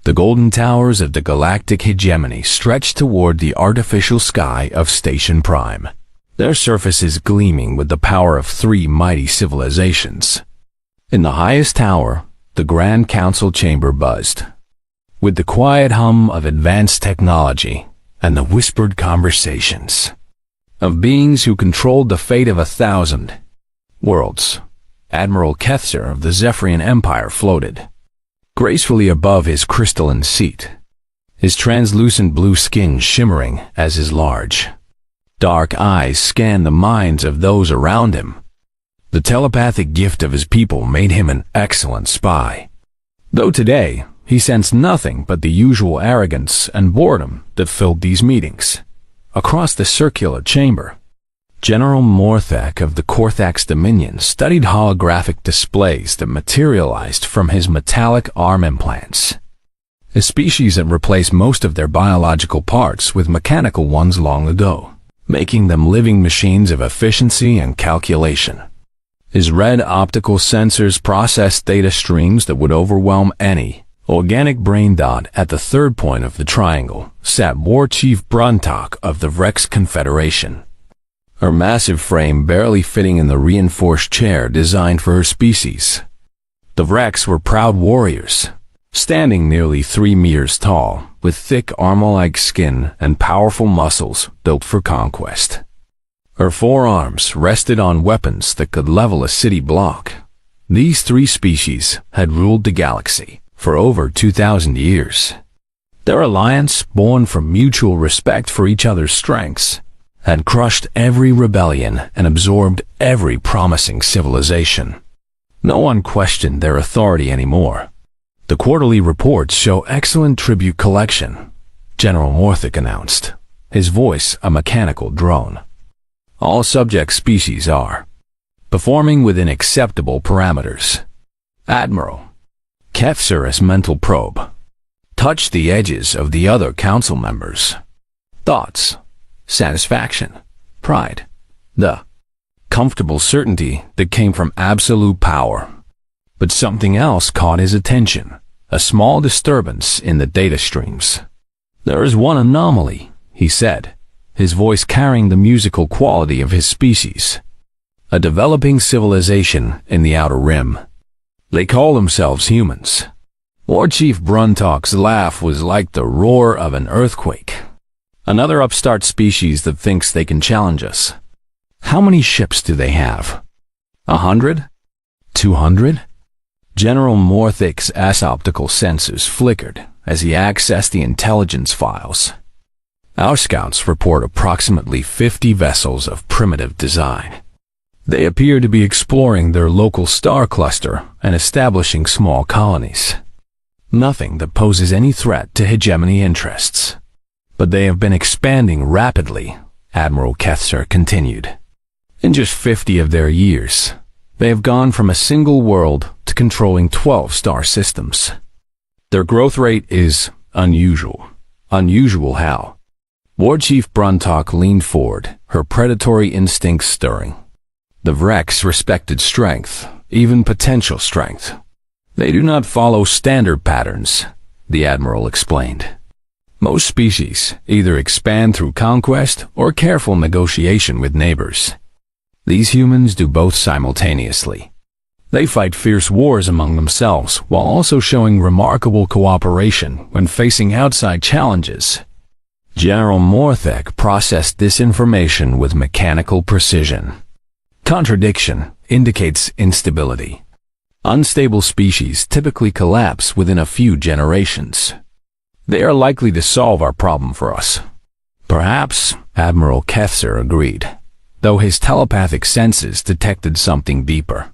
The golden towers of the galactic hegemony stretched toward the artificial sky of Station Prime, their surfaces gleaming with the power of 3 mighty civilizations. In the highest tower, the Grand Council chamber buzzed, with the quiet hum of advanced technology and the whispered conversations of beings who controlled the fate of 1,000 worlds. Admiral Kethzer of the Zephyrian Empire floated gracefully above his crystalline seat, his translucent blue skin shimmering as his large, dark eyes scanned the minds of those around him. The telepathic gift of his people made him an excellent spy, though today he sensed nothing but the usual arrogance and boredom that filled these meetings. Across the circular chamber, General Morthek of the Korthax Dominion studied holographic displays that materialized from his metallic arm implants, a species that replaced most of their biological parts with mechanical ones long ago, making them living machines of efficiency and calculation. His red optical sensors processed data streams that would overwhelm any organic brain dot. At the third point of the triangle sat War Chief Bruntok of the Vrex Confederation, her massive frame barely fitting in the reinforced chair designed for her species. The Vrex were proud warriors, standing nearly 3 meters tall, with thick armor-like skin and powerful muscles built for conquest. Her forearms rested on weapons that could level a city block. These 3 species had ruled the galaxy for over 2,000 years. Their alliance, born from mutual respect for each other's strengths, had crushed every rebellion and absorbed every promising civilization. No one questioned their authority anymore. The quarterly reports show excellent tribute collection, General Morthek announced, his voice a mechanical drone. All subject species are performing within acceptable parameters. Admiral Kethzer's mental probe touched the edges of the other council members' thoughts. Satisfaction, pride, the comfortable certainty that came from absolute power. But something else caught his attention, a small disturbance in the data streams. "There is one anomaly," he said, his voice carrying the musical quality of his species. "A developing civilization in the Outer Rim. They call themselves humans." War Chief Bruntok's laugh was like the roar of an earthquake. "Another upstart species that thinks they can challenge us. How many ships do they have? 100? 200? General Morthek's optical sensors flickered as he accessed the intelligence files. "Our scouts report approximately 50 vessels of primitive design. They appear to be exploring their local star cluster and establishing small colonies. Nothing that poses any threat to hegemony interests. But they have been expanding rapidly," Admiral Kethzer continued. "In just 50 of their years, they have gone from a single world to controlling 12 star systems. Their growth rate is unusual." "Unusual how?" War Chief Bruntok leaned forward, her predatory instincts stirring. "The Vrex respected strength, even potential strength. They do not follow standard patterns," the Admiral explained. "Most species either expand through conquest or careful negotiation with neighbors. These humans do both simultaneously. They fight fierce wars among themselves while also showing remarkable cooperation when facing outside challenges." General Morthek processed this information with mechanical precision. Contradiction indicates instability. Unstable species typically collapse within a few generations. They are likely to solve our problem for us. "Perhaps," Admiral Kethzer agreed, though his telepathic senses detected something deeper.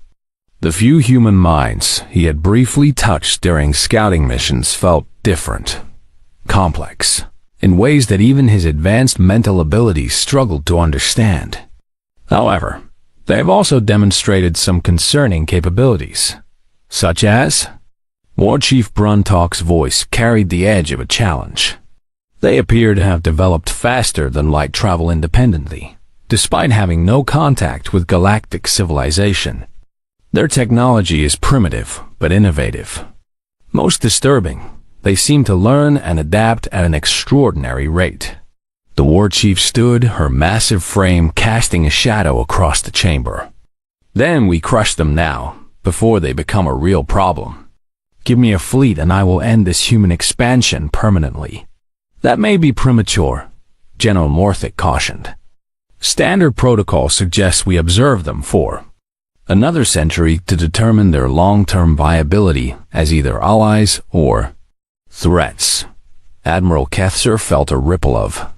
The few human minds he had briefly touched during scouting missions felt different, complex, in ways that even his advanced mental abilities struggled to understand. However, they have also demonstrated some concerning capabilities, such as War Chief Bruntok's voice carried the edge of a challenge. "They appear to have developed faster than light travel independently, despite having no contact with galactic civilization. Their technology is primitive but innovative. Most disturbing, They seem to learn and adapt at an extraordinary rate. The war chief stood, her massive frame casting a shadow across the chamber. Then we crush them now, before they become a real problem. Give me a fleet and I will end this human expansion permanently. That may be premature, General Morthic cautioned. Standard protocol suggests we observe them for another century to determine their long-term viability as either allies or threats. Admiral Kethser felt a ripple of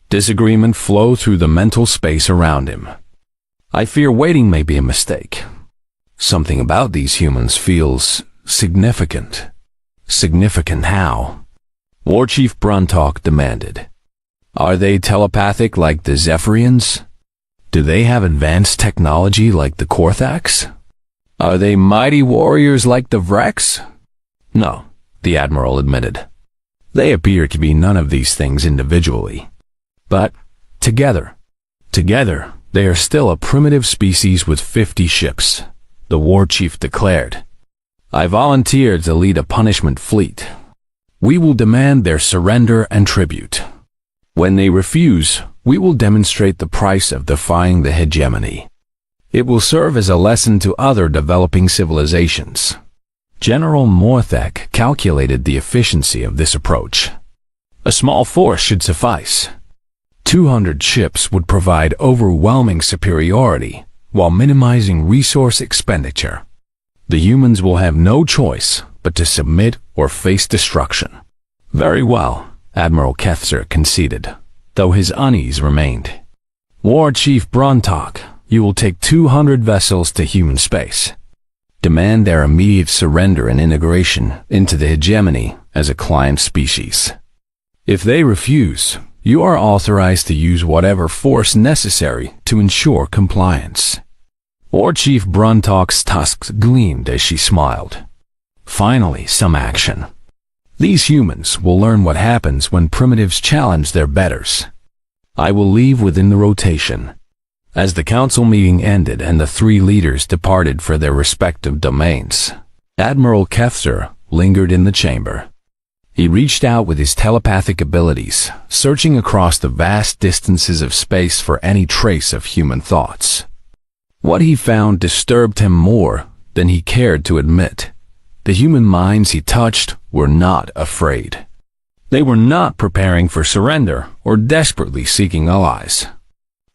disagreement flow through the mental space around him. I fear waiting may be a mistake. Something about these humans feels significant. Significant how? War Chief Bruntalk demanded. Are they telepathic like the Zephyrians? Do they have advanced technology like the Korthax? Are they mighty warriors like the Vrex? No, the Admiral admitted. They appear to be none of these things individually. But together, they are still a primitive species with 50 ships, the War Chief declared. I volunteered to lead a punishment fleet. We will demand their surrender and tribute. When they refuse, we will demonstrate the price of defying the hegemony. It will serve as a lesson to other developing civilizations. General Morthek calculated the efficiency of this approach. A small force should suffice. 200 ships would provide overwhelming superiority while minimizing resource expenditure. The humans will have no choice but to submit or face destruction. Very well, Admiral Kethser conceded, though his unease remained. War Chief Bruntalk, you will take 200 vessels to human space. Demand their immediate surrender and integration into the hegemony as a client species. If they refuse, you are authorized to use whatever force necessary to ensure compliance. War Chief Bruntalk's tusks gleamed as she smiled. Finally, some action. These humans will learn what happens when primitives challenge their betters. I will leave within the rotation. As the council meeting ended and the three leaders departed for their respective domains, Admiral Kethser lingered in the chamber. He reached out with his telepathic abilities, searching across the vast distances of space for any trace of human thoughts. What he found disturbed him more than he cared to admit. The human minds he touched were not afraid. They were not preparing for surrender or desperately seeking allies.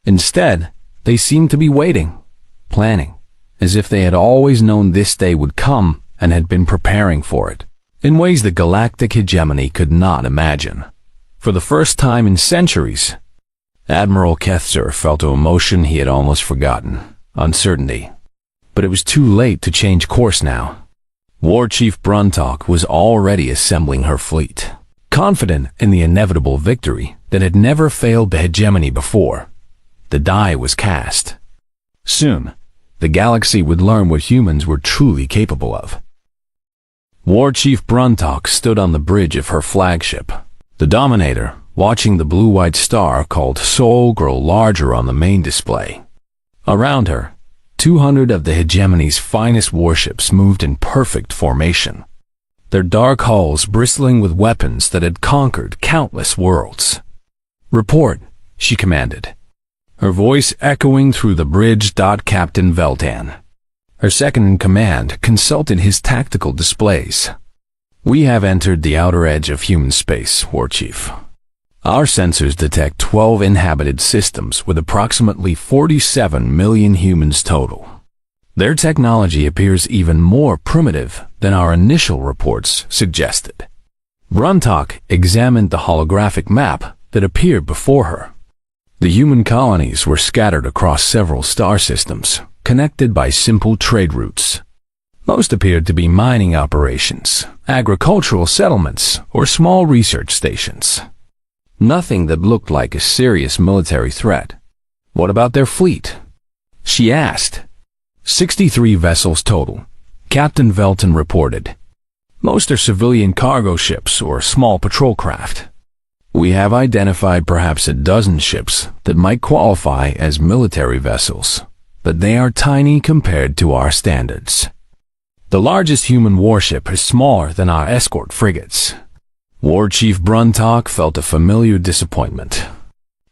Instead, they seemed to be waiting, planning, as if they had always known this day would come and had been preparing for it, in ways the galactic hegemony could not imagine. For the first time in centuries, Admiral Kethser felt an emotion he had almost forgotten, uncertainty. But it was too late to change course now. War Chief Bruntalk was already assembling her fleet, confident in the inevitable victory that had never failed the hegemony before. The die was cast. Soon, the galaxy would learn what humans were truly capable of. War Chief Bruntalk stood on the bridge of her flagship, the Dominator, watching the blue-white star called Sol grow larger on the main display. Around her, 200 of the hegemony's finest warships moved in perfect formation, their dark hulls bristling with weapons that had conquered countless worlds. Report, she commanded, her voice echoing through the bridge. Captain Veltan, her second-in-command, consulted his tactical displays. We have entered the outer edge of human space, War Chief. Our sensors detect 12 inhabited systems with approximately 47 million humans total. Their technology appears even more primitive than our initial reports suggested. Bruntalk examined the holographic map that appeared before her. The human colonies were scattered across several star systems, connected by simple trade routes. Most appeared to be mining operations, agricultural settlements, or small research stations. Nothing that looked like a serious military threat. What about their fleet? She asked. 63 vessels total, Captain Velton reported. Most are civilian cargo ships or small patrol craft. We have identified perhaps a dozen ships that might qualify as military vessels, but they are tiny compared to our standards. The largest human warship is smaller than our escort frigates, War Chief Bruntok felt a familiar disappointment.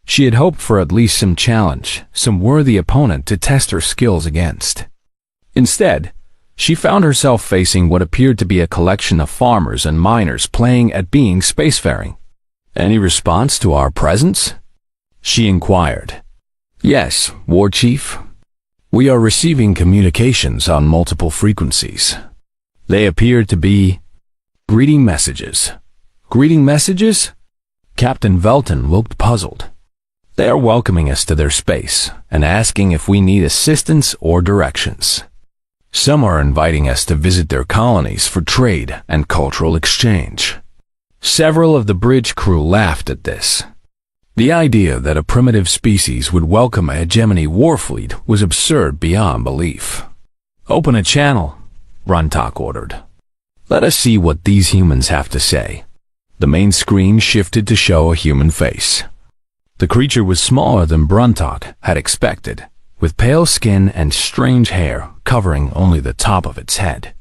She had hoped for at least some challenge, some worthy opponent to test her skills against. Instead, she found herself facing what appeared to be a collection of farmers and miners playing at being spacefaring. "Any response to our presence?" she inquired. "Yes, War Chief. We are receiving communications on multiple frequencies. They appear to be greeting messages." "Greeting messages?" Captain Velton looked puzzled. "They are welcoming us to their space and asking if we need assistance or directions. Some are inviting us to visit their colonies for trade and cultural exchange." Several of the bridge crew laughed at this. The idea that a primitive species would welcome a hegemony warfleet was absurd beyond belief. "Open a channel," Bruntok ordered. "Let us see what these humans have to say." The main screen shifted to show a human face. The creature was smaller than Bruntok had expected, with pale skin and strange hair covering only the top of its head.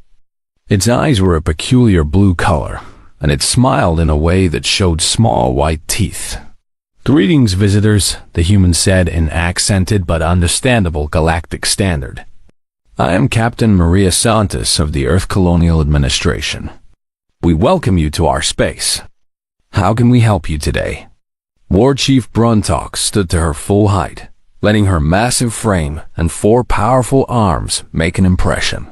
Its eyes were a peculiar blue color, and it smiled in a way that showed small white teeth. "Greetings, visitors," the human said in accented but understandable galactic standard. "I am Captain Maria Santos of the Earth Colonial Administration. We welcome you to our space. How can we help you today?" War Chief Bruntok stood to her full height, letting her massive frame and 4 powerful arms make an impression.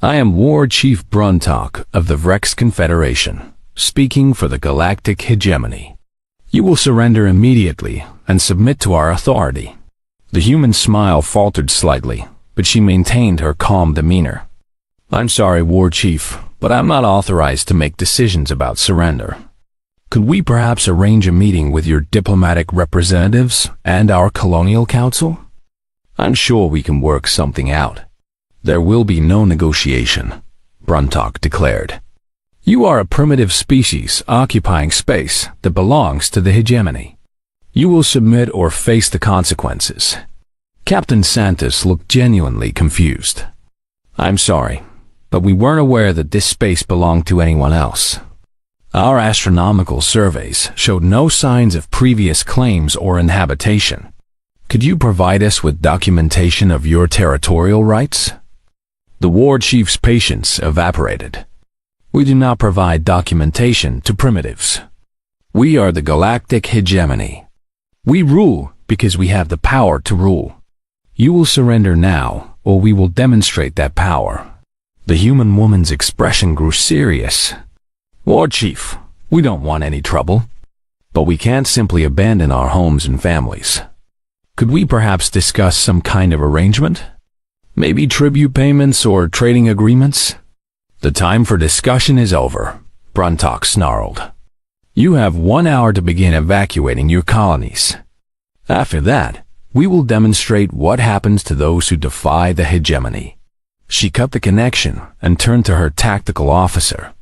"I am War Chief Bruntok of the Vrex Confederation, speaking for the galactic hegemony. You will surrender immediately and submit to our authority." The human smile faltered slightly, but she maintained her calm demeanor. "I'm sorry, War Chief, but I'm not authorized to make decisions about surrender. Could we perhaps arrange a meeting with your diplomatic representatives and our colonial council? I'm sure we can work something out." "There will be no negotiation," Bruntok declared. "You are a primitive species occupying space that belongs to the hegemony. You will submit or face the consequences." Captain Santos looked genuinely confused. "I'm sorry, but we weren't aware that this space belonged to anyone else. Our astronomical surveys showed no signs of previous claims or inhabitation. Could you provide us with documentation of your territorial rights?" The War Chief's patience evaporated. "We do not provide documentation to primitives. We are the galactic hegemony. We rule because we have the power to rule. You will surrender now, or we will demonstrate that power." The human woman's expression grew serious. "War Chief, we don't want any trouble, but we can't simply abandon our homes and families. Could we perhaps discuss some kind of arrangement? Maybe tribute payments or trading agreements?" "The time for discussion is over," Bruntok snarled. "You have 1 hour to begin evacuating your colonies. After that, we will demonstrate what happens to those who defy the hegemony." She cut the connection and turned to her tactical officer.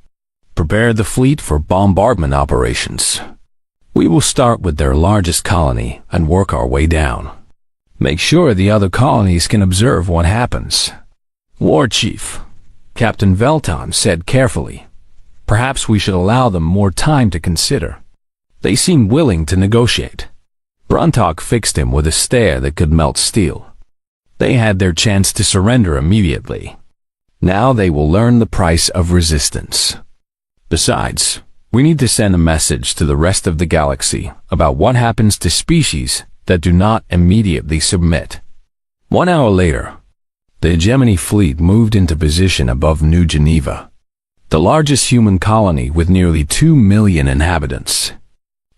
"Prepare the fleet for bombardment operations. We will start with their largest colony and work our way down. Make sure the other colonies can observe what happens." "War Chief," Captain Velton said carefully, "perhaps we should allow them more time to consider. They seem willing to negotiate." Bruntok fixed him with a stare that could melt steel. They had their chance to surrender immediately. Now they will learn the price of resistance. Besides, we need to send a message to the rest of the galaxy about what happens to species that do not immediately submit. 1 hour later, the hegemony fleet moved into position above New Geneva, the largest human colony with nearly 2 million inhabitants.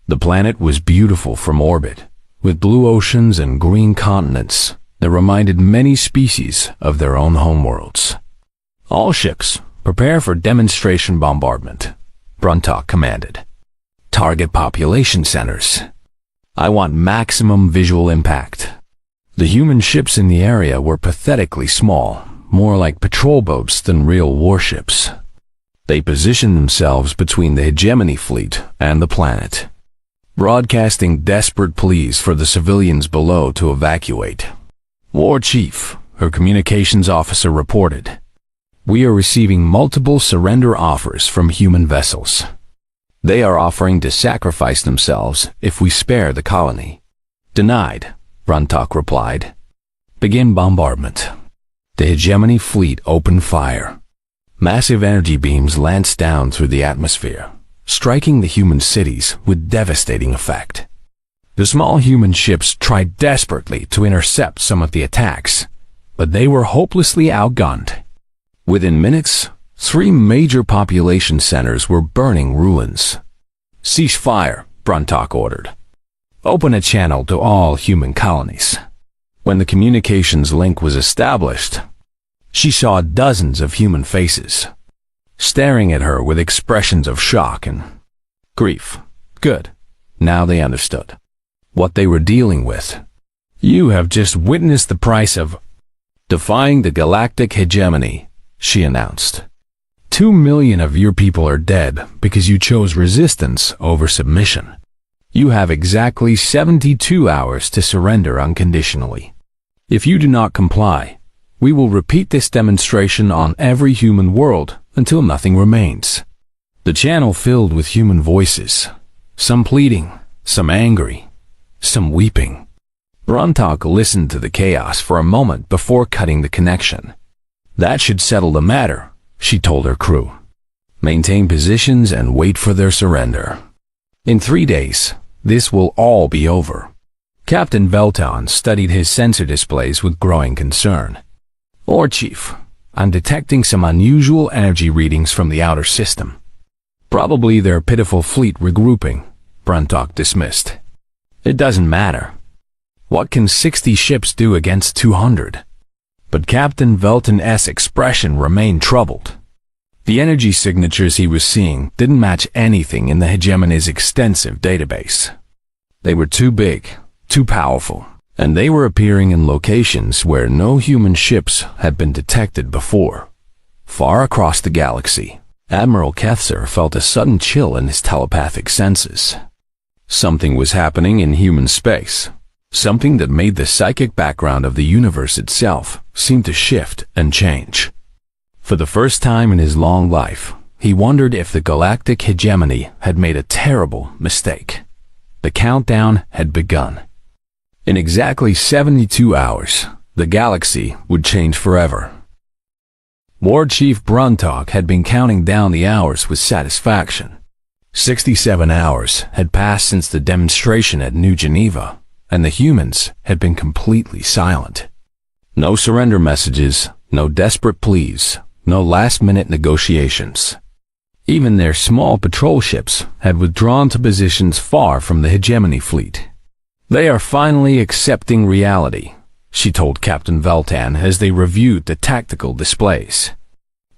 The planet was beautiful from orbit, with blue oceans and green continents that reminded many species of their own homeworlds. "All ships, prepare for demonstration bombardment," Bruntok commanded. "Target population centers. I want maximum visual impact." The human ships in the area were pathetically small, more like patrol boats than real warships. They positioned themselves between the hegemony fleet and the planet, broadcasting desperate pleas for the civilians below to evacuate. "War Chief," her communications officer reported, "we are receiving multiple surrender offers from human vessels. They are offering to sacrifice themselves if we spare the colony. Denied, Bruntok replied. Begin bombardment. The hegemony fleet opened fire. Massive energy beams lanced down through the atmosphere, striking the human cities with devastating effect. The small human ships tried desperately to intercept some of the attacks, but they were hopelessly outgunned. Within minutes, 3 major population centers were burning ruins. Cease fire, Bruntok ordered. Open a channel to all human colonies. When the communications link was established, she saw dozens of human faces, staring at her with expressions of shock and grief. Good. Now they understood what they were dealing with. You have just witnessed the price of defying the galactic hegemony, she announced. 2 million of your people are dead because you chose resistance over submission. You have exactly 72 hours to surrender unconditionally. If you do not comply, we will repeat this demonstration on every human world until nothing remains. The channel filled with human voices, some pleading, some angry, some weeping. Bruntok listened to the chaos for a moment before cutting the connection. That should settle the matter, she told her crew. Maintain positions and wait for their surrender. In 3 days, this will all be over. Captain Velton studied his sensor displays with growing concern. Lord Chief, I'm detecting some unusual energy readings from the outer system. Probably their pitiful fleet regrouping, Bruntok dismissed. It doesn't matter. What can 60 ships do against 200? But Captain Velton's expression remained troubled. The energy signatures he was seeing didn't match anything in the hegemony's extensive database. They were too big, too powerful, and they were appearing in locations where no human ships had been detected before. Far across the galaxy, Admiral Ketzer felt a sudden chill in his telepathic senses. Something was happening in human space, something that made the psychic background of the universe itself seem to shift and change. For the first time in his long life, he wondered if the galactic hegemony had made a terrible mistake. The countdown had begun. In exactly 72 hours, the galaxy would change forever. War Chief Bruntok had been counting down the hours with satisfaction. 67 hours had passed since the demonstration at New Geneva, and the humans had been completely silent. No surrender messages, no desperate pleas, no last-minute negotiations. Even their small patrol ships had withdrawn to positions far from the hegemony fleet. They are finally accepting reality, she told Captain Velton as they reviewed the tactical displays.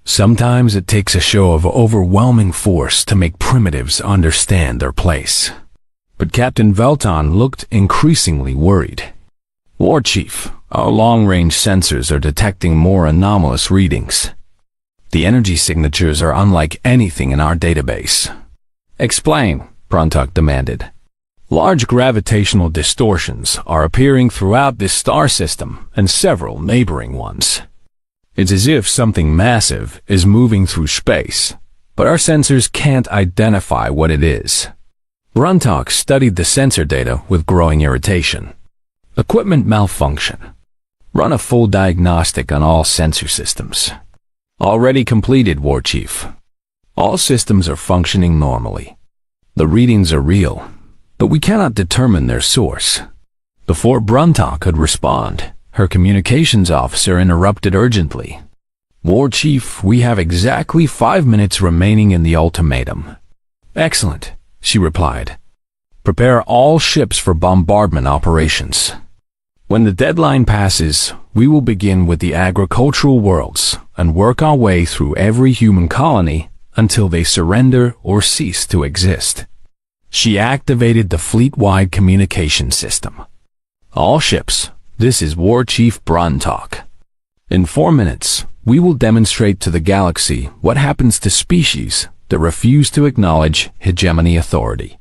Sometimes it takes a show of overwhelming force to make primitives understand their place. But Captain Velton looked increasingly worried. War Chief, our long-range sensors are detecting more anomalous readings. The energy signatures are unlike anything in our database. Explain, Bruntok demanded. Large gravitational distortions are appearing throughout this star system and several neighboring ones. It's as if something massive is moving through space, but our sensors can't identify what it is. Bruntok studied the sensor data with growing irritation. Equipment malfunction. Run a full diagnostic on all sensor systems. Already completed, War Chief. All systems are functioning normally. The readings are real, but we cannot determine their source. Before Bruntok could respond, her communications officer interrupted urgently. War Chief, we have exactly 5 minutes remaining in the ultimatum. Excellent, she replied. Prepare all ships for bombardment operations. When the deadline passes, we will begin with the agricultural worlds and work our way through every human colony until they surrender or cease to exist. She activated the fleet-wide communication system. All ships, this is War Chief Bruntok. In 4 minutes, we will demonstrate to the galaxy what happens to species that refuse to acknowledge hegemony authority.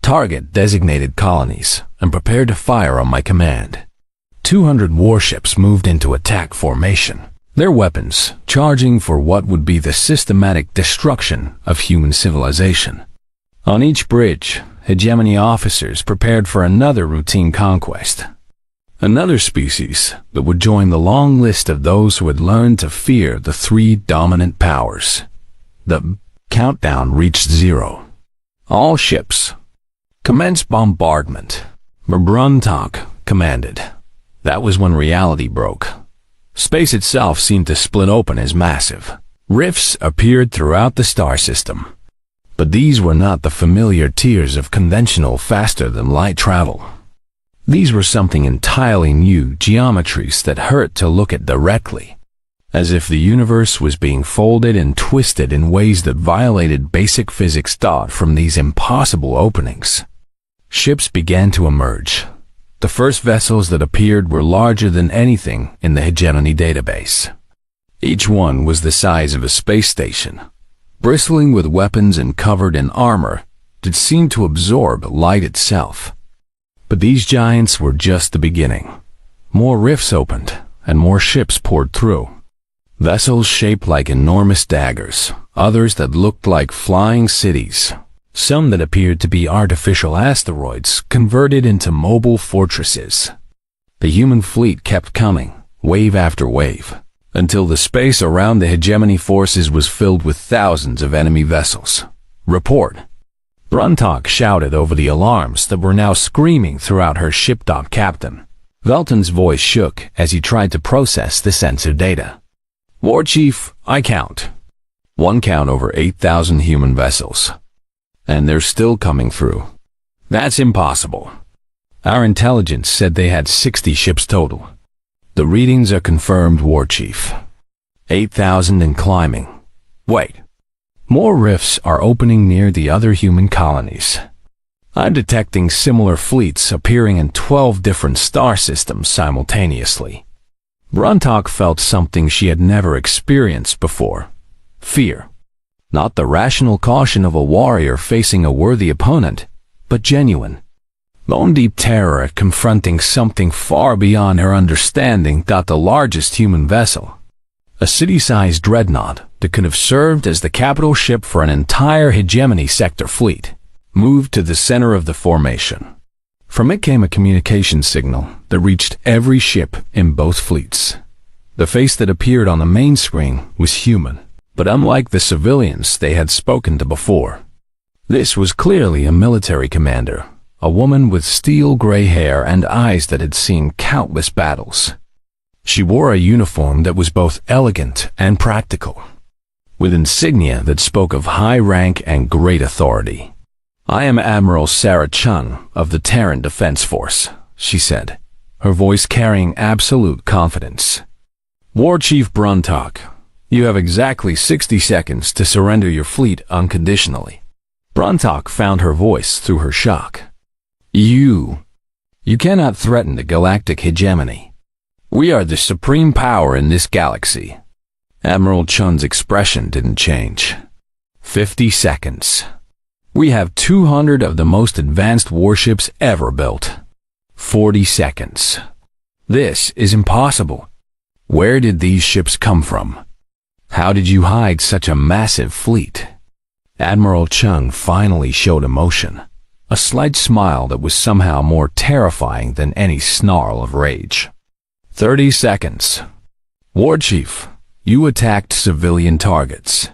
Target designated colonies and prepare to fire on my command. 200 warships moved into attack formation, their weapons charging for what would be the systematic destruction of human civilization. On each bridge, hegemony officers prepared for another routine conquest. Another species that would join the long list of those who had learned to fear the three dominant powers. The countdown reached 0. All ships, commence bombardment. Bruntok commanded. That was when reality broke. Space itself seemed to split open as massive. Rifts appeared throughout the star system. But these were not the familiar tiers of conventional faster-than-light travel. These were something entirely new, geometries that hurt to look at directly, as if the universe was being folded and twisted in ways that violated basic physics taught from these impossible openings. Ships began to emerge. The first vessels that appeared were larger than anything in the hegemony database. Each one was the size of a space station, bristling with weapons and covered in armor that seemed to absorb light itself. But these giants were just the beginning. More rifts opened, and more ships poured through. Vessels shaped like enormous daggers, others that looked like flying cities, some that appeared to be artificial asteroids converted into mobile fortresses. The human fleet kept coming, wave after wave, until the space around the hegemony forces was filled with thousands of enemy vessels. Report. Bruntok shouted over the alarms that were now screaming throughout her ship. Captain. Velton's voice shook as he tried to process the sensor data. War Chief, I count. One count over 8,000 human vessels. And they're still coming through. That's impossible. Our intelligence said they had 60 ships total. The readings are confirmed, War Chief. 8,000 and climbing. Wait. More rifts are opening near the other human colonies. I'm detecting similar fleets appearing in 12 different star systems simultaneously. Bruntok felt something she had never experienced before. Fear. Not the rational caution of a warrior facing a worthy opponent, but genuine, bone-deep terror at confronting something far beyond her understanding. The largest human vessel, a city-sized dreadnought that could have served as the capital ship for an entire hegemony sector fleet, moved to the center of the formation. From it came a communication signal that reached every ship in both fleets. The face that appeared on the main screen was human, but unlike the civilians they had spoken to before. This was clearly a military commander, a woman with steel-gray hair and eyes that had seen countless battles. She wore a uniform that was both elegant and practical, with insignia that spoke of high rank and great authority. I am Admiral Sarah Chun of the Terran Defense Force, she said, her voice carrying absolute confidence. War Chief Bruntok, you have exactly 60 seconds to surrender your fleet unconditionally. Bruntok found her voice through her shock. You cannot threaten the galactic hegemony. We are the supreme power in this galaxy. Admiral Chun's expression didn't change. 50 seconds. We have 200 of the most advanced warships ever built. 40 seconds. This is impossible. Where did these ships come from? How did you hide such a massive fleet? Admiral Chun finally showed emotion, a slight smile that was somehow more terrifying than any snarl of rage. 30 seconds. War Chief, you attacked civilian targets.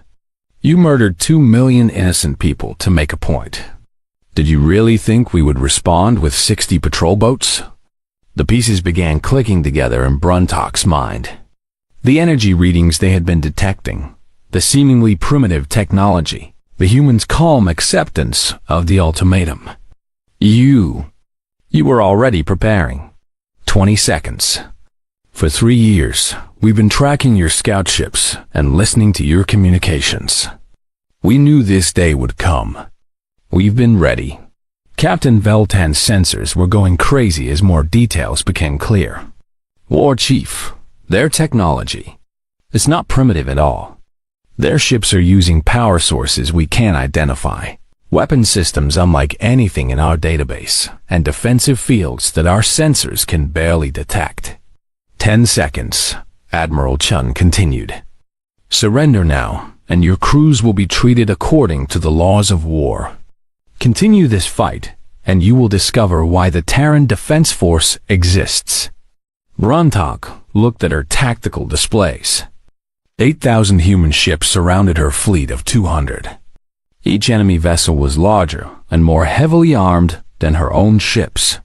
You murdered 2 million innocent people to make a point. Did you really think we would respond with 60 patrol boats? The pieces began clicking together in Bruntok's mind. The energy readings they had been detecting, the seemingly primitive technology, the humans' calm acceptance of the ultimatum. You were already preparing. 20 seconds. For 3 years, we've been tracking your scout ships and listening to your communications. We knew this day would come. We've been ready. Captain Veltan's sensors were going crazy as more details became clear. War Chief, their technology, it's not primitive at all. Their ships are using power sources we can't identify, weapon systems unlike anything in our database, and defensive fields that our sensors can barely detect. 10 seconds, Admiral Chun continued. Surrender now, and your crews will be treated according to the laws of war. Continue this fight, and you will discover why the Terran Defense Force exists. Bruntok looked at her tactical displays. 8,000 human ships surrounded her fleet of 200. Each enemy vessel was larger and more heavily armed than her own ships.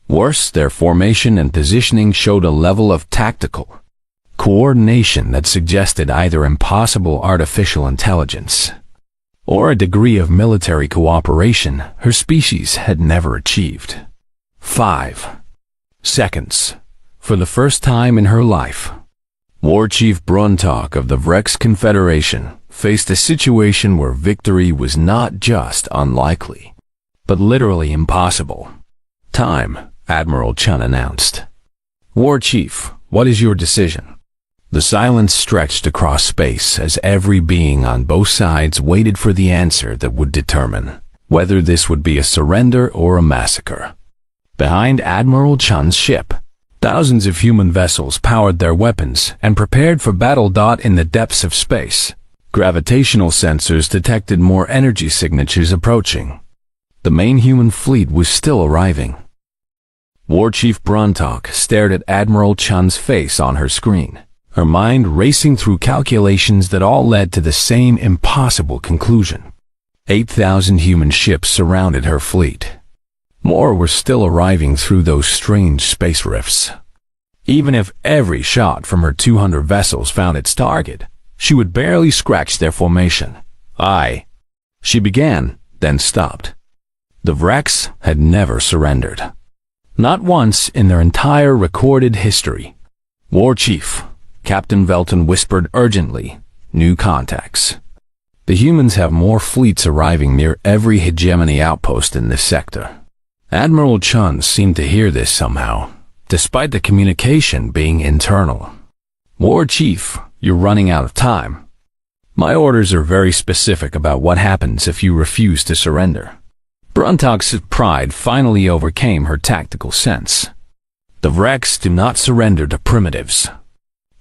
Worse, their formation and positioning showed a level of tactical coordination that suggested either impossible artificial intelligence or a degree of military cooperation her species had never achieved. 5 seconds. For the first time in her life, War Chief Bruntok of the Vrex Confederation faced a situation where victory was not just unlikely, but literally impossible. Time, Admiral Chun announced. War Chief, what is your decision? The silence stretched across space as every being on both sides waited for the answer that would determine whether this would be a surrender or a massacre. Behind Admiral Chun's ship, thousands of human vessels powered their weapons and prepared for battle. In the depths of space, gravitational sensors detected more energy signatures approaching. The main human fleet was still arriving. War Chief Bruntok stared at Admiral Chun's face on her screen, her mind racing through calculations that all led to the same impossible conclusion. 8,000 human ships surrounded her fleet. More were still arriving through those strange space rifts. Even if every shot from her 200 vessels found its target, she would barely scratch their formation. She began, then stopped. The Vrex had never surrendered. Not once in their entire recorded history. War Chief, Captain Velton whispered urgently, new contacts. The humans have more fleets arriving near every hegemony outpost in this sector. Admiral Chun seemed to hear this somehow, despite the communication being internal. War Chief, you're running out of time. My orders are very specific about what happens if you refuse to surrender. Bruntok's pride finally overcame her tactical sense. The Vrex do not surrender to primitives.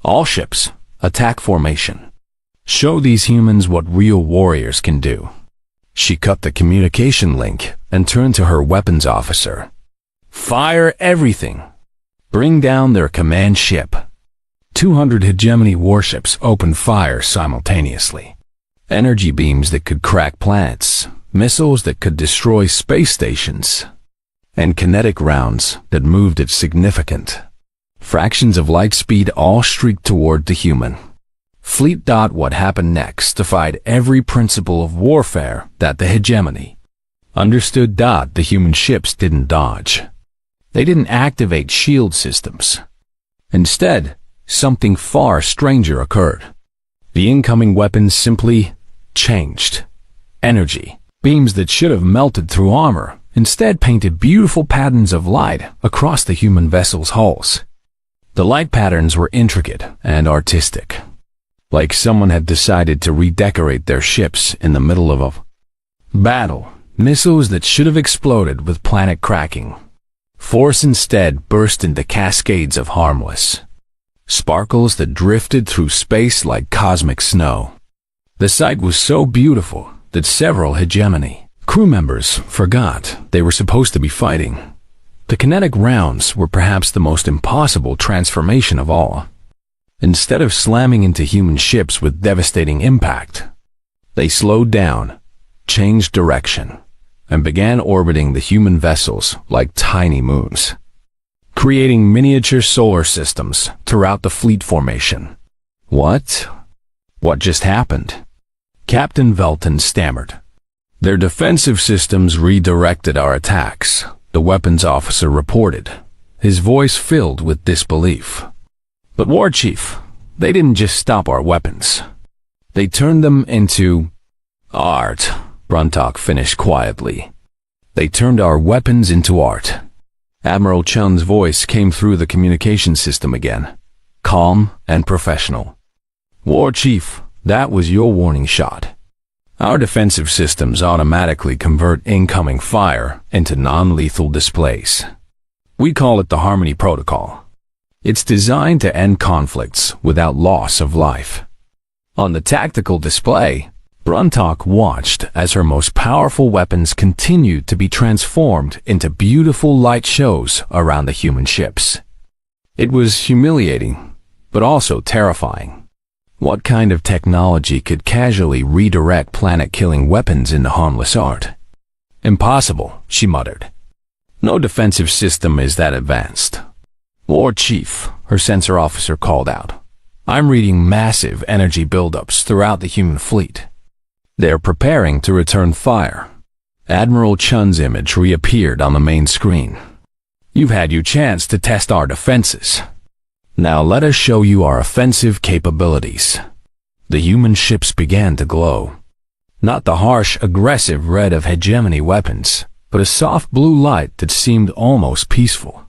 All ships, attack formation. Show these humans what real warriors can do. She cut the communication link and turned to her weapons officer. Fire everything. Bring down their command ship. 200 hegemony warships opened fire simultaneously. Energy beams that could crack planets, missiles that could destroy space stations, and kinetic rounds that moved at significant fractions of light speed all streaked toward the human fleet. What happened next defied every principle of warfare that the hegemony understood. The human ships didn't dodge. They didn't activate shield systems. Instead, something far stranger occurred. The incoming weapons simply changed. Energy beams that should have melted through armor instead painted beautiful patterns of light across the human vessel's hulls. The light patterns were intricate and artistic, like someone had decided to redecorate their ships in the middle of a battle. Missiles that should have exploded with planet cracking force instead burst into cascades of harmless sparkles that drifted through space like cosmic snow. The sight was so beautiful that several hegemony crew members forgot they were supposed to be fighting. The kinetic rounds were perhaps the most impossible transformation of all. Instead of slamming into human ships with devastating impact, they slowed down, changed direction, and began orbiting the human vessels like tiny moons, creating miniature solar systems throughout the fleet formation. What just happened? Captain Velton stammered. Their defensive systems redirected our attacks, the weapons officer reported, his voice filled with disbelief. But War Chief, they didn't just stop our weapons. They turned them into art, Bruntok finished quietly. They turned our weapons into art. Admiral Chun's voice came through the communication system again, calm and professional. War Chief, that was your warning shot. Our defensive systems automatically convert incoming fire into non-lethal displays. We call it the Harmony Protocol. It's designed to end conflicts without loss of life. On the tactical display, Bruntok watched as her most powerful weapons continued to be transformed into beautiful light shows around the human ships. It was humiliating, but also terrifying. What kind of technology could casually redirect planet-killing weapons into harmless art? Impossible, she muttered. No defensive system is that advanced. War Chief, her sensor officer called out. I'm reading massive energy buildups throughout the human fleet. They're preparing to return fire. Admiral Chun's image reappeared on the main screen. You've had your chance to test our defenses. Now let us show you our offensive capabilities. The human ships began to glow. Not the harsh, aggressive red of hegemony weapons, but a soft blue light that seemed almost peaceful.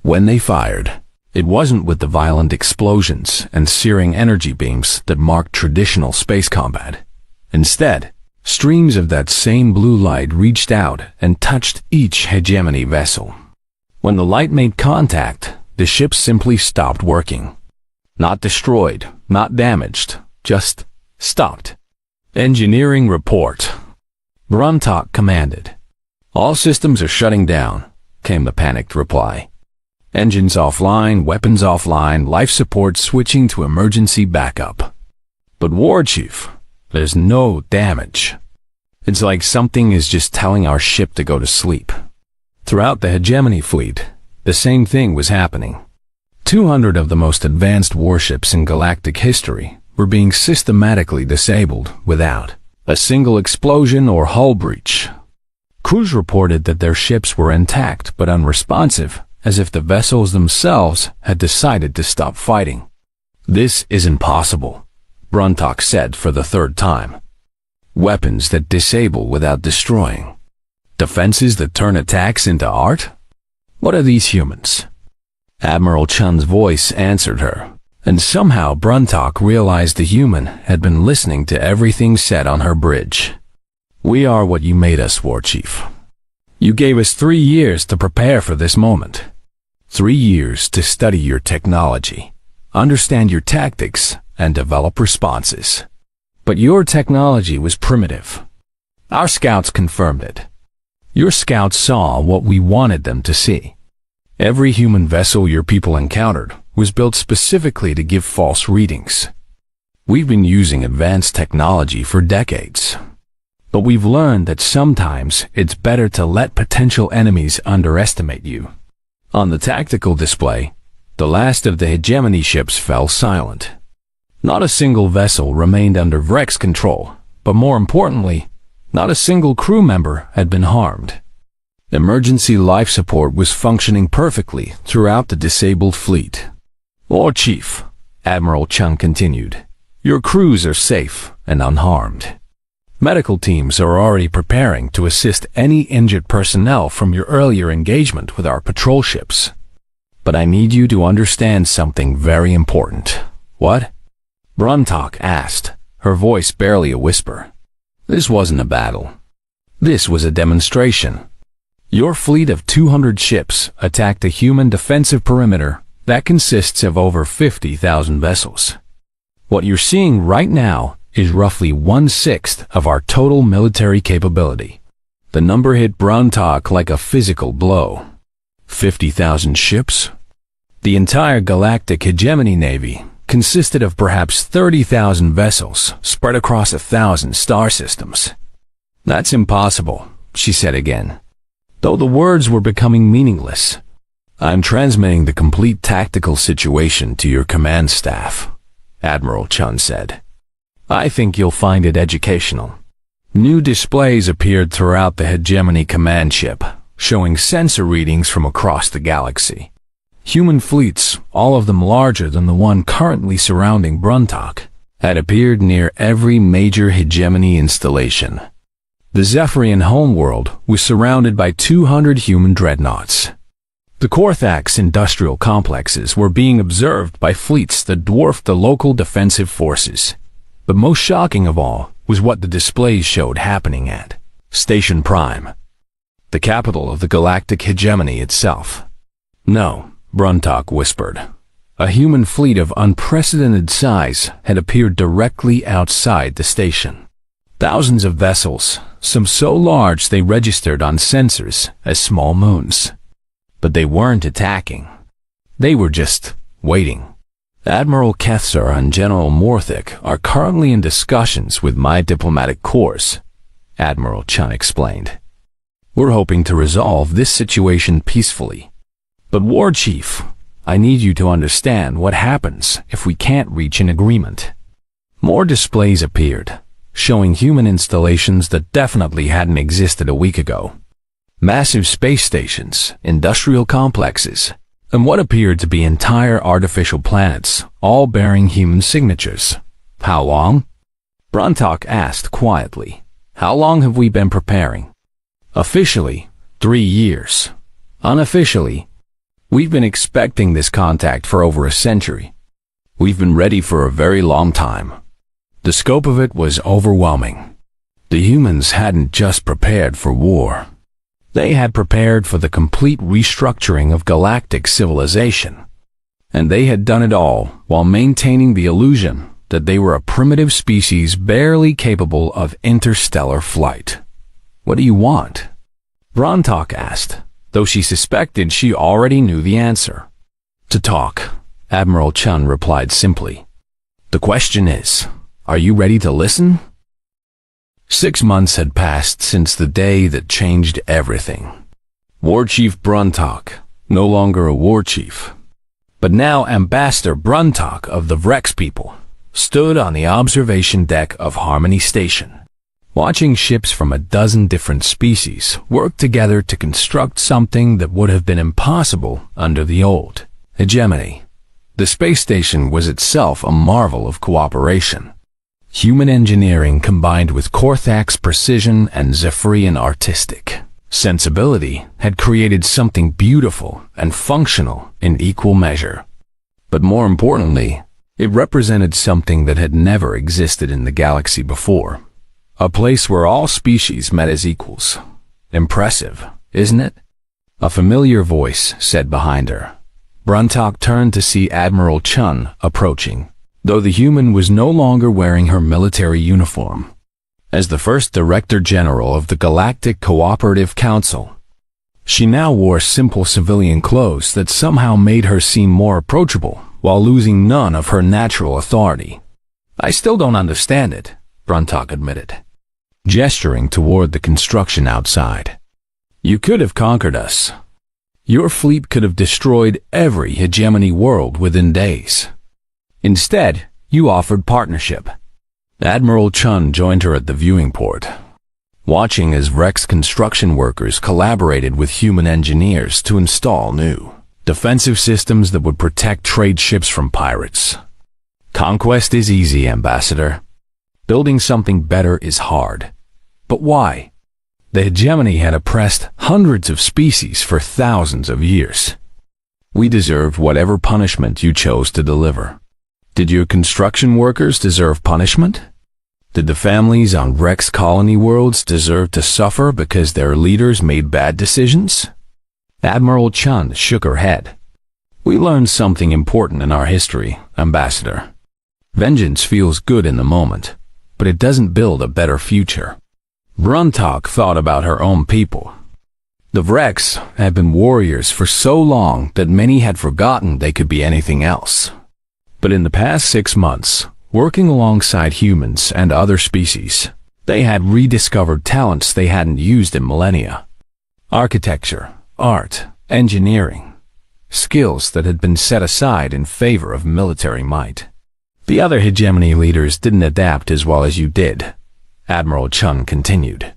When they fired, it wasn't with the violent explosions and searing energy beams that marked traditional space combat. Instead, streams of that same blue light reached out and touched each hegemony vessel. When the light made contact, the ship simply stopped working. Not destroyed, not damaged, just stopped. Engineering report. Bruntok commanded. All systems are shutting down, came the panicked reply. Engines offline, weapons offline, life support switching to emergency backup. But War Chief, there's no damage. It's like something is just telling our ship to go to sleep. Throughout the hegemony fleet, the same thing was happening. 200 of the most advanced warships in galactic history were being systematically disabled without a single explosion or hull breach. Crews reported that their ships were intact but unresponsive, as if the vessels themselves had decided to stop fighting. This is impossible, Bruntok said for the third time. Weapons that disable without destroying. Defenses that turn attacks into art? What are these humans? Admiral Chun's voice answered her, and somehow Bruntok realized the human had been listening to everything said on her bridge. We are what you made us, War Chief. You gave us 3 years to prepare for this moment. 3 years to study your technology, understand your tactics, and develop responses. But your technology was primitive. Our scouts confirmed it. Your scouts saw what we wanted them to see. Every human vessel your people encountered was built specifically to give false readings. We've been using advanced technology for decades. But we've learned that sometimes it's better to let potential enemies underestimate you. On the tactical display, the last of the hegemony ships fell silent. Not a single vessel remained under Vreck's control, but more importantly, not a single crew member had been harmed. Emergency life support was functioning perfectly throughout the disabled fleet. War Chief, Admiral Chun continued, your crews are safe and unharmed. Medical teams are already preparing to assist any injured personnel from your earlier engagement with our patrol ships. But I need you to understand something very important. What? Bruntok asked, her voice barely a whisper. This wasn't a battle. This was a demonstration. Your fleet of 200 ships attacked a human defensive perimeter that consists of over 50,000 vessels. What you're seeing right now is roughly 1/6 of our total military capability. The number hit Bruntok like a physical blow. 50,000 ships? The entire galactic hegemony navy consisted of perhaps 30,000 vessels spread across 1,000 star systems. That's impossible, she said again. Though the words were becoming meaningless, I'm transmitting the complete tactical situation to your command staff, Admiral Chun said. I think you'll find it educational. New displays appeared throughout the hegemony command ship, showing sensor readings from across the galaxy. Human fleets, all of them larger than the one currently surrounding Bruntok, had appeared near every major hegemony installation. The Zephyrian homeworld was surrounded by 200 human dreadnoughts. The Korthax industrial complexes were being observed by fleets that dwarfed the local defensive forces. But most shocking of all was what the displays showed happening at Station Prime, the capital of the galactic hegemony itself. No, Bruntok whispered. A human fleet of unprecedented size had appeared directly outside the station. Thousands of vessels, some so large they registered on sensors as small moons. But they weren't attacking. They were just waiting. Admiral Kethsar and General Morthic are currently in discussions with my diplomatic corps, Admiral Chun explained. We're hoping to resolve this situation peacefully. But War Chief, I need you to understand what happens if we can't reach an agreement. More displays appeared, showing human installations that definitely hadn't existed a week ago. Massive space stations, industrial complexes, and what appeared to be entire artificial planets, all bearing human signatures. How long? Bruntok asked quietly. How long have we been preparing? Officially, 3 years. Unofficially, we've been expecting this contact for over a century. We've been ready for a very long time. The scope of it was overwhelming. The humans hadn't just prepared for war. They had prepared for the complete restructuring of galactic civilization. And they had done it all while maintaining the illusion that they were a primitive species barely capable of interstellar flight. What do you want? Bruntok asked, though she suspected she already knew the answer. To talk, Admiral Chun replied simply. The question is, are you ready to listen? 6 months had passed since the day that changed everything. War Chief Bruntok, no longer a war chief, but now Ambassador Bruntok of the Vrex people, stood on the observation deck of Harmony Station, watching ships from a dozen different species work together to construct something that would have been impossible under the old hegemony. The space station was itself a marvel of cooperation. Human engineering combined with Korthak's precision and Zephyrian artistic sensibility had created something beautiful and functional in equal measure. But more importantly, it represented something that had never existed in the galaxy before. A place where all species met as equals. Impressive, isn't it? A familiar voice said behind her. Bruntok turned to see Admiral Chun approaching, though the human was no longer wearing her military uniform. As the first Director General of the Galactic Cooperative Council, she now wore simple civilian clothes that somehow made her seem more approachable while losing none of her natural authority. I still don't understand it, Bruntok admitted, gesturing toward the construction outside. You could have conquered us. Your fleet could have destroyed every hegemony world within days. Instead, you offered partnership. Admiral Chun joined her at the viewing port, watching as Vrex construction workers collaborated with human engineers to install new defensive systems that would protect trade ships from pirates. Conquest is easy, Ambassador. Building something better is hard. But why? The hegemony had oppressed hundreds of species for thousands of years. We deserved whatever punishment you chose to deliver. Did your construction workers deserve punishment? Did the families on Vrex colony worlds deserve to suffer because their leaders made bad decisions? Admiral Chun shook her head. We learned something important in our history, Ambassador. Vengeance feels good in the moment, but it doesn't build a better future. Bruntok thought about her own people. The Vrex had been warriors for so long that many had forgotten they could be anything else. But in the past 6 months, working alongside humans and other species, they had rediscovered talents they hadn't used in millennia. Architecture, art, engineering, skills that had been set aside in favor of military might. The other hegemony leaders didn't adapt as well as you did, Admiral Chun continued.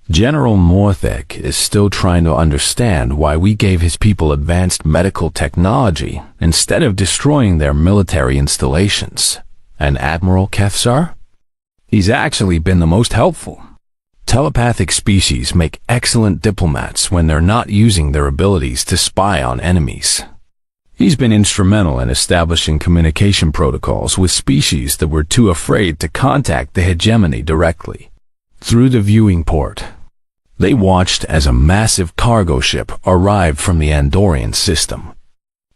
General Morthic is still trying to understand why we gave his people advanced medical technology instead of destroying their military installations. And Admiral Kethsar? He's actually been the most helpful. Telepathic species make excellent diplomats when they're not using their abilities to spy on enemies. He's been instrumental in establishing communication protocols with species that were too afraid to contact the hegemony directly. Through the viewing port, they watched as a massive cargo ship arrived from the Andorian system.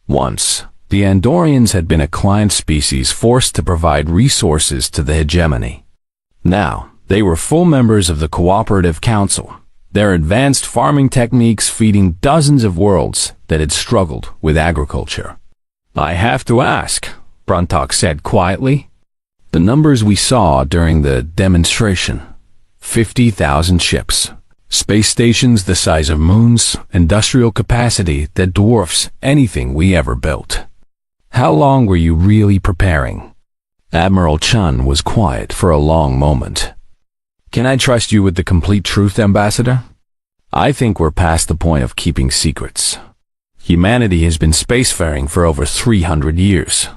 Once, the Andorians had been a client species forced to provide resources to the hegemony. Now, They were full members of the Cooperative Council, their advanced farming techniques feeding dozens of worlds that had struggled with agriculture. "I have to ask," Bruntok said quietly. "The numbers we saw during the demonstration, 50,000 ships, space stations the size of moons, industrial capacity that dwarfs anything we ever built. How long were you really preparing?" Admiral Chun was quiet for a long moment. "Can I trust you with the complete truth, Ambassador? I think we're past the point of keeping secrets. Humanity has been spacefaring for over 300 years.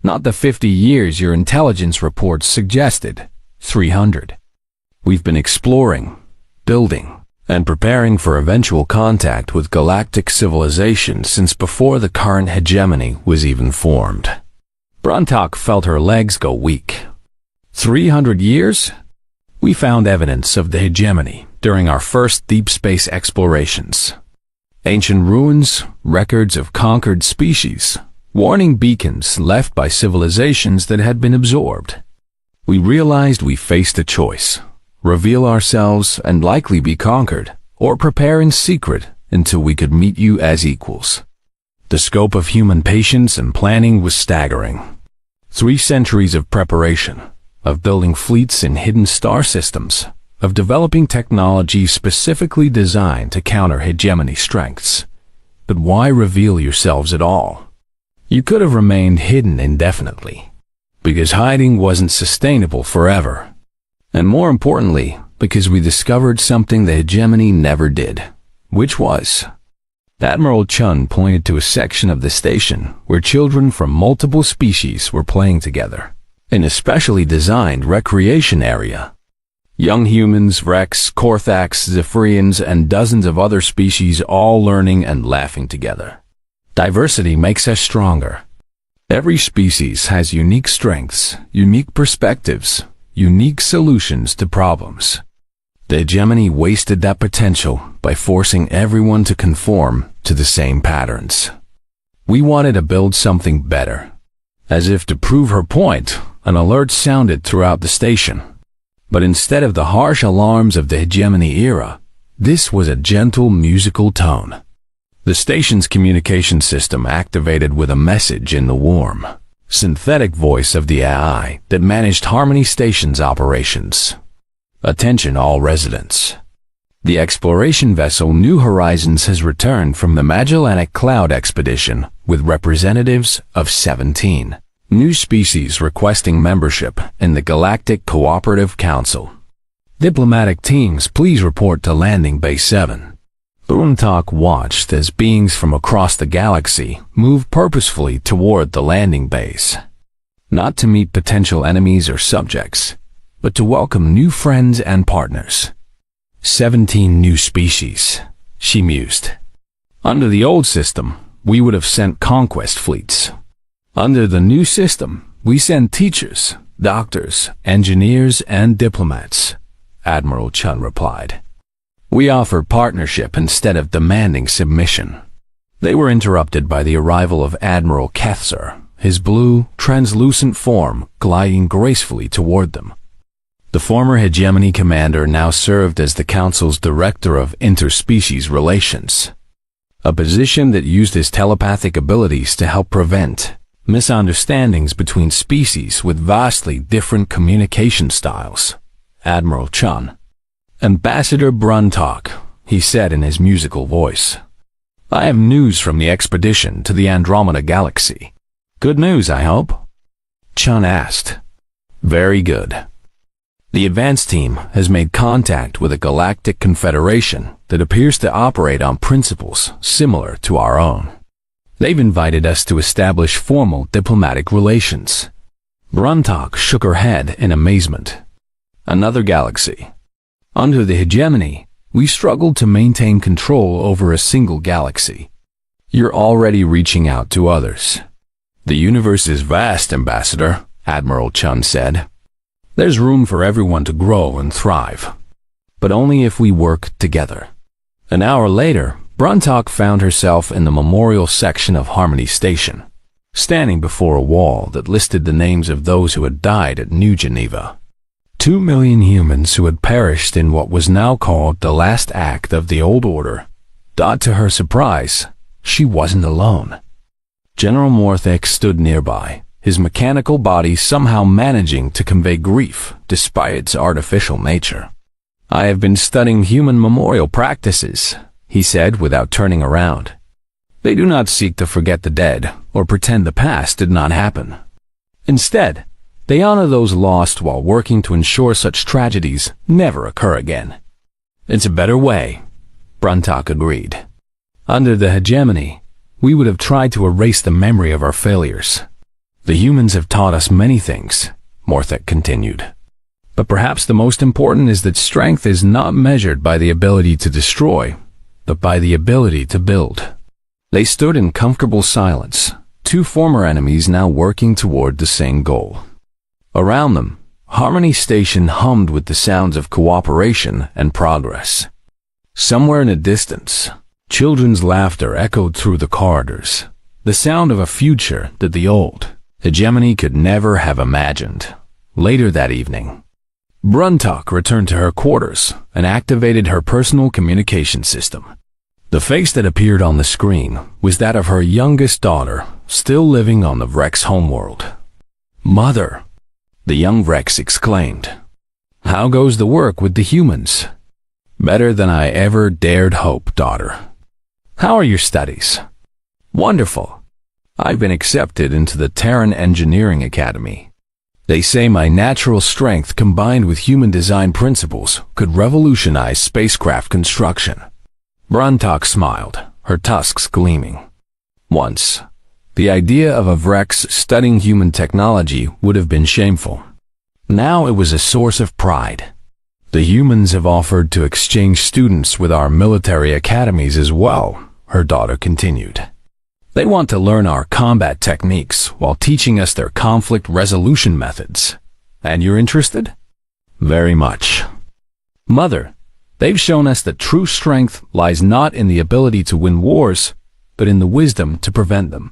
Not the 50 years your intelligence reports suggested, 300. We've been exploring, building, and preparing for eventual contact with galactic civilization since before the current hegemony was even formed." Bruntok felt her legs go weak. 300 years? We found evidence of the hegemony during our first deep space explorations. Ancient ruins, records of conquered species, warning beacons left by civilizations that had been absorbed. We realized we faced a choice: reveal ourselves and likely be conquered, or prepare in secret until we could meet you as equals. The scope of human patience and planning was staggering. 3 centuries of preparation, of building fleets in hidden star systems, of developing technology specifically designed to counter hegemony strengths. But why reveal yourselves at all? You could have remained hidden indefinitely, because hiding wasn't sustainable forever. And more importantly, because we discovered something the hegemony never did, which was... Admiral Chun pointed to a section of the station where children from multiple species were playing together, in a specially designed recreation area. Young humans, Rex, Korthax, Zephyrians, and dozens of other species all learning and laughing together. Diversity makes us stronger. Every species has unique strengths, unique perspectives, unique solutions to problems. The hegemony wasted that potential by forcing everyone to conform to the same patterns. We wanted to build something better. As if to prove her point, an alert sounded throughout the station. But instead of the harsh alarms of the hegemony era, this was a gentle musical tone. The station's communication system activated with a message in the warm, synthetic voice of the AI that managed Harmony Station's operations. "Attention all residents. The exploration vessel New Horizons has returned from the Magellanic Cloud Expedition with representatives of 17 new species requesting membership in the Galactic Cooperative Council. Diplomatic teams, please report to Landing Bay 7. Bruntok watched as beings from across the galaxy moved purposefully toward the landing base. Not to meet potential enemies or subjects, but to welcome new friends and partners. 17 new species, she mused. Under the old system, we would have sent conquest fleets. Under the new system, we send teachers, doctors, engineers, and diplomats, Admiral Chun replied. We offer partnership instead of demanding submission. They were interrupted by the arrival of Admiral Kethzer, his blue, translucent form gliding gracefully toward them. The former hegemony commander now served as the Council's Director of Interspecies Relations, a position that used his telepathic abilities to help prevent misunderstandings between species with vastly different communication styles. Admiral Chun. Ambassador Bruntok, he said in his musical voice. I have news from the expedition to the Andromeda Galaxy. Good news, I hope? Chun asked. Very good. The advance team has made contact with a galactic confederation that appears to operate on principles similar to our own. They've invited us to establish formal diplomatic relations. Bruntok shook her head in amazement. Another galaxy. Under the hegemony, we struggled to maintain control over a single galaxy. You're already reaching out to others. The universe is vast, Ambassador, Admiral Chun said. There's room for everyone to grow and thrive, but only if we work together. An hour later, Bruntok found herself in the memorial section of Harmony Station, standing before a wall that listed the names of those who had died at New Geneva. 2 million humans who had perished in what was now called the last act of the old order. To her surprise, she wasn't alone. General Morthek stood nearby, his mechanical body somehow managing to convey grief despite its artificial nature. "I have been studying human memorial practices," he said without turning around. "They do not seek to forget the dead or pretend the past did not happen. Instead, they honor those lost while working to ensure such tragedies never occur again." "It's a better way," Bruntok agreed. "Under the hegemony, we would have tried to erase the memory of our failures. The humans have taught us many things," Morthek continued. "But perhaps the most important is that strength is not measured by the ability to destroy, but by the ability to build." They stood in comfortable silence, two former enemies now working toward the same goal. Around them, Harmony Station hummed with the sounds of cooperation and progress. Somewhere in the distance, children's laughter echoed through the corridors, the sound of a future that the old hegemony could never have imagined. Later that evening, Bruntok returned to her quarters and activated her personal communication system. The face that appeared on the screen was that of her youngest daughter, still living on the Vrex homeworld. "Mother," the young Vrex exclaimed. "How goes the work with the humans?" "Better than I ever dared hope, daughter." "How are your studies?" "Wonderful. I've been accepted into the Terran Engineering Academy. They say my natural strength combined with human design principles could revolutionize spacecraft construction." Bruntok smiled, her tusks gleaming. Once, the idea of a Vrex studying human technology would have been shameful. Now it was a source of pride. "The humans have offered to exchange students with our military academies as well," her daughter continued. "They want to learn our combat techniques while teaching us their conflict resolution methods. And you're interested?" "Very much." "Mother, they've shown us that true strength lies not in the ability to win wars, but in the wisdom to prevent them."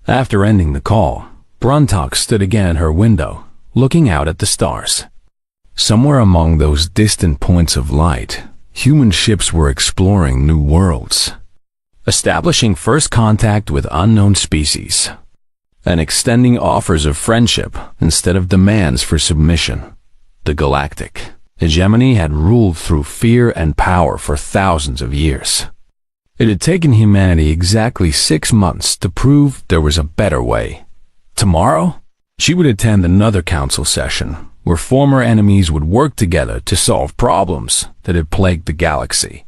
After ending the call, Bruntok stood again at her window, looking out at the stars. Somewhere among those distant points of light, human ships were exploring new worlds, establishing first contact with unknown species, and extending offers of friendship instead of demands for submission. The galactic hegemony had ruled through fear and power for thousands of years. It had taken humanity exactly 6 months to prove there was a better way. Tomorrow, she would attend another council session where former enemies would work together to solve problems that had plagued the galaxy.